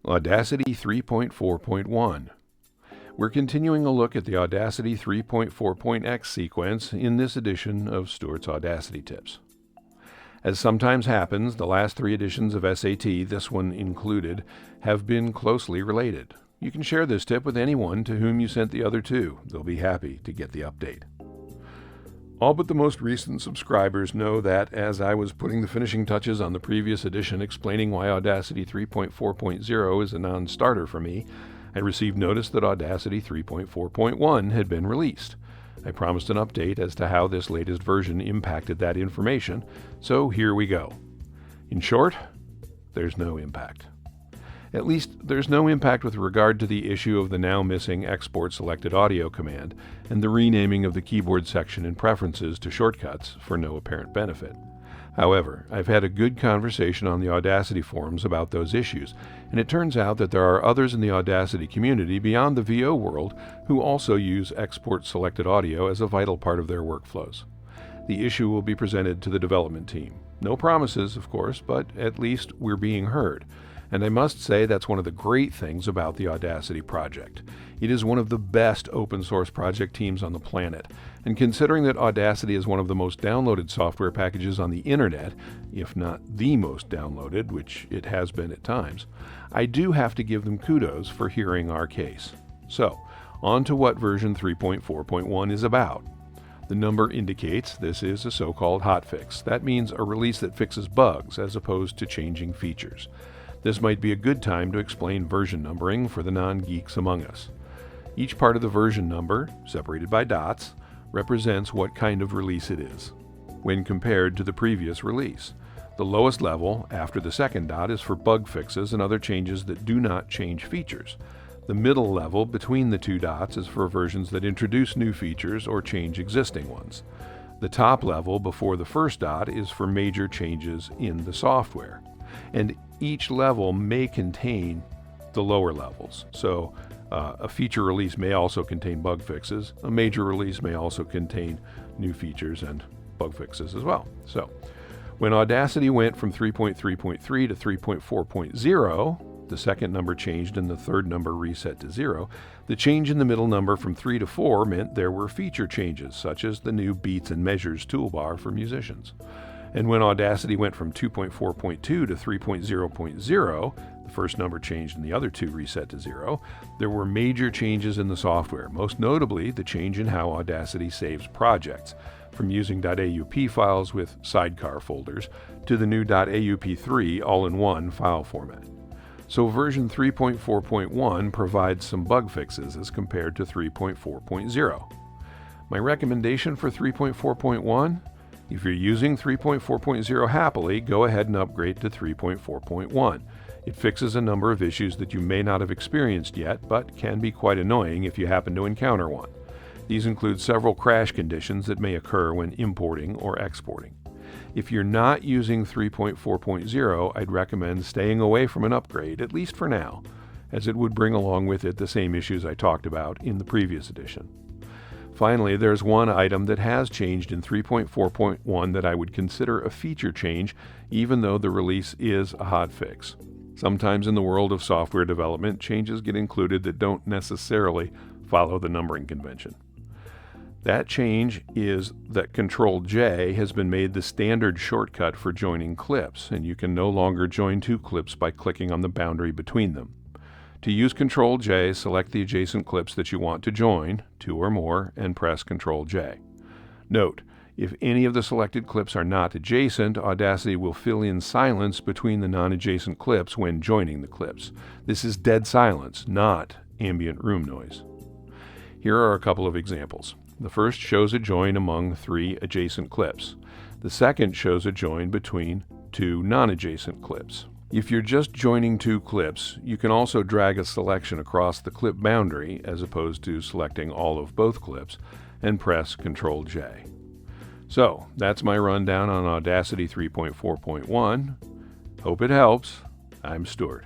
Audacity 3.4.1. We're continuing a look at the Audacity 3.4.x sequence in this edition of Stuart's Audacity Tips. As sometimes happens, the last 3 editions of SAT, this one included, have been closely related. You can share this tip with anyone to whom you sent the other 2. They'll be happy to get the update. All but the most recent subscribers know that as I was putting the finishing touches on the previous edition explaining why Audacity 3.4.0 is a non-starter for me, I received notice that Audacity 3.4.1 had been released. I promised an update as to how this latest version impacted that information, so here we go. In short, there's no impact. At least, there's no impact with regard to the issue of the now missing export selected audio command and the renaming of the keyboard section in preferences to shortcuts for no apparent benefit. However, I've had a good conversation on the Audacity forums about those issues, and it turns out that there are others in the Audacity community beyond the VO world who also use export selected audio as a vital part of their workflows. The issue will be presented to the development team. No promises, of course, but at least we're being heard. And I must say that's one of the great things about the Audacity project. It is one of the best open source project teams on the planet, and considering that Audacity is one of the most downloaded software packages on the internet, if not the most downloaded, which it has been at times, I do have to give them kudos for hearing our case. So, on to what version 3.4.1 is about. The number indicates this is a so-called hotfix. That means a release that fixes bugs as opposed to changing features. This might be a good time to explain version numbering for the non-geeks among us. Each part of the version number, separated by dots, represents what kind of release it is, when compared to the previous release. The lowest level, after the second dot, is for bug fixes and other changes that do not change features. The middle level, between the 2 dots, is for versions that introduce new features or change existing ones. The top level, before the first dot, is for major changes in the software. And each level may contain the lower levels. So a feature release may also contain bug fixes. A major release may also contain new features and bug fixes as well. So when Audacity went from 3.3.3 to 3.4.0, the second number changed and the third number reset to 0. The change in the middle number from 3 to 4 meant there were feature changes, such as the new Beats and Measures toolbar for musicians. And when Audacity went from 2.4.2 to 3.0.0, the first number changed and the other 2 reset to 0, there were major changes in the software, most notably the change in how Audacity saves projects, from using .aup files with sidecar folders to the new .aup3 all-in-one file format. So version 3.4.1 provides some bug fixes as compared to 3.4.0. My recommendation for 3.4.1? If you're using 3.4.0 happily, go ahead and upgrade to 3.4.1. It fixes a number of issues that you may not have experienced yet, but can be quite annoying if you happen to encounter one. These include several crash conditions that may occur when importing or exporting. If you're not using 3.4.0, I'd recommend staying away from an upgrade, at least for now, as it would bring along with it the same issues I talked about in the previous edition. Finally, there's one item that has changed in 3.4.1 that I would consider a feature change, even though the release is a hotfix. Sometimes in the world of software development, changes get included that don't necessarily follow the numbering convention. That change is that Ctrl-J has been made the standard shortcut for joining clips, and you can no longer join 2 clips by clicking on the boundary between them. To use Ctrl-J, select the adjacent clips that you want to join, 2 or more, and press Ctrl-J. Note, if any of the selected clips are not adjacent, Audacity will fill in silence between the non-adjacent clips when joining the clips. This is dead silence, not ambient room noise. Here are a couple of examples. The first shows a join among 3 adjacent clips. The second shows a join between 2 non-adjacent clips. If you're just joining 2 clips, you can also drag a selection across the clip boundary as opposed to selecting all of both clips and press Ctrl-J. So, that's my rundown on Audacity 3.4.1. Hope it helps. I'm Stuart.